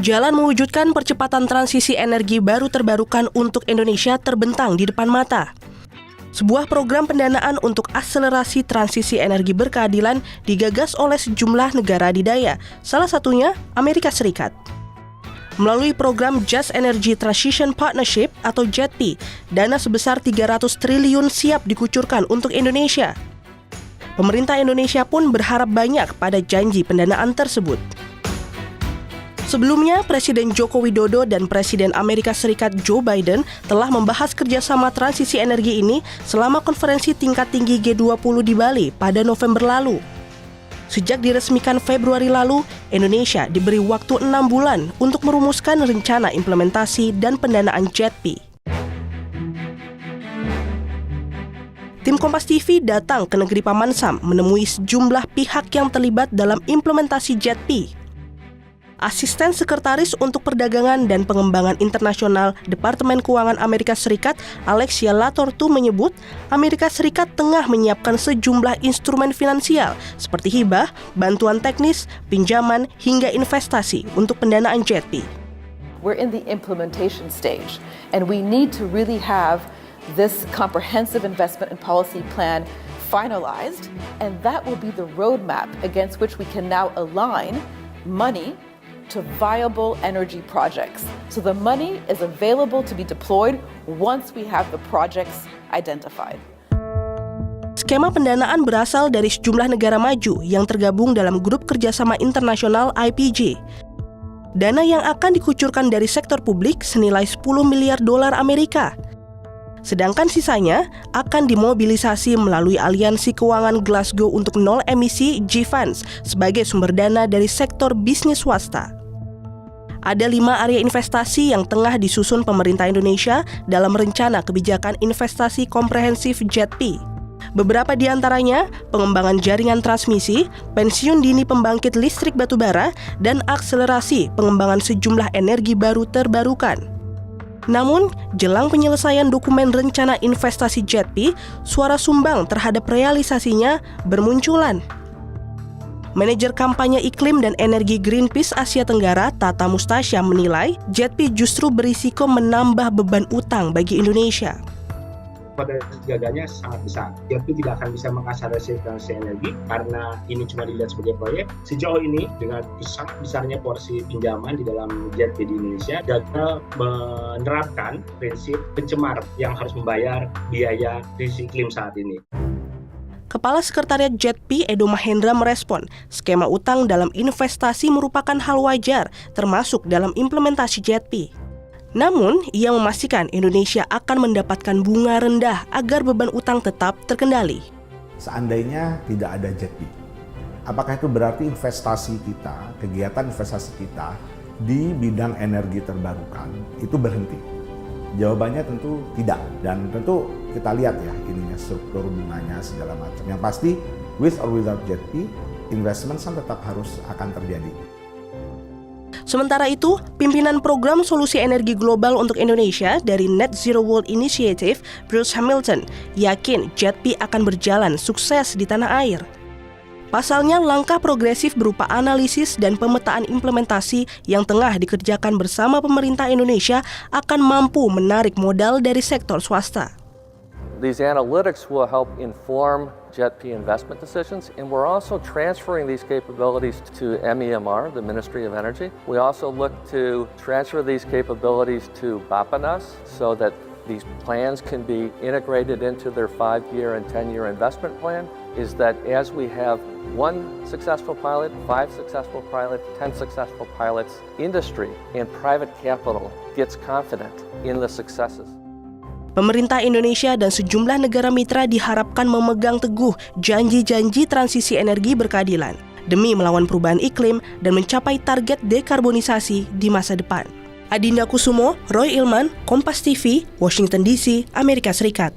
Jalan mewujudkan percepatan transisi energi baru terbarukan untuk Indonesia terbentang di depan mata. Sebuah program pendanaan untuk akselerasi transisi energi berkeadilan digagas oleh sejumlah negara adidaya, salah satunya Amerika Serikat. Melalui program Just Energy Transition Partnership atau JETP, dana sebesar 300 triliun siap dikucurkan untuk Indonesia. Pemerintah Indonesia pun berharap banyak pada janji pendanaan tersebut. Sebelumnya, Presiden Joko Widodo dan Presiden Amerika Serikat Joe Biden telah membahas kerjasama transisi energi ini selama konferensi tingkat tinggi G20 di Bali pada November lalu. Sejak diresmikan Februari lalu, Indonesia diberi waktu 6 bulan untuk merumuskan rencana implementasi dan pendanaan JETP. Tim Kompas TV datang ke negeri Paman Sam menemui sejumlah pihak yang terlibat dalam implementasi JETP. Asisten Sekretaris untuk Perdagangan dan Pengembangan Internasional Departemen Keuangan Amerika Serikat, Alexia Latortu menyebut, Amerika Serikat tengah menyiapkan sejumlah instrumen finansial seperti hibah, bantuan teknis, pinjaman, hingga investasi untuk pendanaan JETP. We're in the implementation stage, and we need to really have this comprehensive investment and policy plan finalized, and that will be the roadmap against which we can now align money to viable energy projects. So the money is available to be deployed once we have the projects identified. Skema pendanaan berasal dari sejumlah negara maju yang tergabung dalam Grup Kerjasama Internasional IPJ. Dana yang akan dikucurkan dari sektor publik senilai 10 miliar dolar Amerika. Sedangkan sisanya akan dimobilisasi melalui aliansi keuangan Glasgow untuk nol emisi G-Funds sebagai sumber dana dari sektor bisnis swasta. Ada 5 area investasi yang tengah disusun pemerintah Indonesia dalam rencana kebijakan investasi komprehensif JETP. Beberapa di antaranya pengembangan jaringan transmisi, pensiun dini pembangkit listrik batubara, dan akselerasi pengembangan sejumlah energi baru terbarukan. Namun, jelang penyelesaian dokumen rencana investasi JETP, suara sumbang terhadap realisasinya bermunculan. Manajer kampanye iklim dan energi Greenpeace Asia Tenggara, Tata Mustasya, menilai JETP justru berisiko menambah beban utang bagi Indonesia. Pada gaganya sangat besar. JETP tidak akan bisa mengakselerasi transisi energi karena ini cuma dilihat sebagai proyek. Sejauh ini dengan sangat besarnya porsi pinjaman di dalam JETP di Indonesia, gagal menerapkan prinsip pencemar yang harus membayar biaya krisis iklim saat ini. Kepala Sekretariat JETP Edo Mahendra merespon, skema utang dalam investasi merupakan hal wajar, termasuk dalam implementasi JETP. Namun, ia memastikan Indonesia akan mendapatkan bunga rendah agar beban utang tetap terkendali. Seandainya tidak ada JETP, apakah itu berarti investasi kita, kegiatan investasi kita di bidang energi terbarukan itu berhenti? Jawabannya tentu tidak, dan tentu kita lihat ya ininya struktur bunganya segala macam. Yang pasti, with or without JETP, investment tetap akan terjadi. Sementara itu, pimpinan program solusi energi global untuk Indonesia dari Net Zero World Initiative, Bruce Hamilton, yakin JETP akan berjalan sukses di tanah air. Pasalnya, langkah progresif berupa analisis dan pemetaan implementasi yang tengah dikerjakan bersama pemerintah Indonesia akan mampu menarik modal dari sektor swasta. These analytics will help inform JETP investment decisions, and we're also transferring these capabilities to MEMR, the Ministry of Energy. We also look to transfer these capabilities to Bappenas so that these plans can be integrated into their 5-year and 10-year investment plan, is that as we have 1 successful pilot, 5 successful pilots, 10 successful pilots, industry and private capital gets confident in the successes. Pemerintah Indonesia dan sejumlah negara mitra diharapkan memegang teguh janji-janji transisi energi berkeadilan demi melawan perubahan iklim dan mencapai target dekarbonisasi di masa depan. Adinda Kusumo, Roy Ilman, Kompas TV, Washington DC, Amerika Serikat.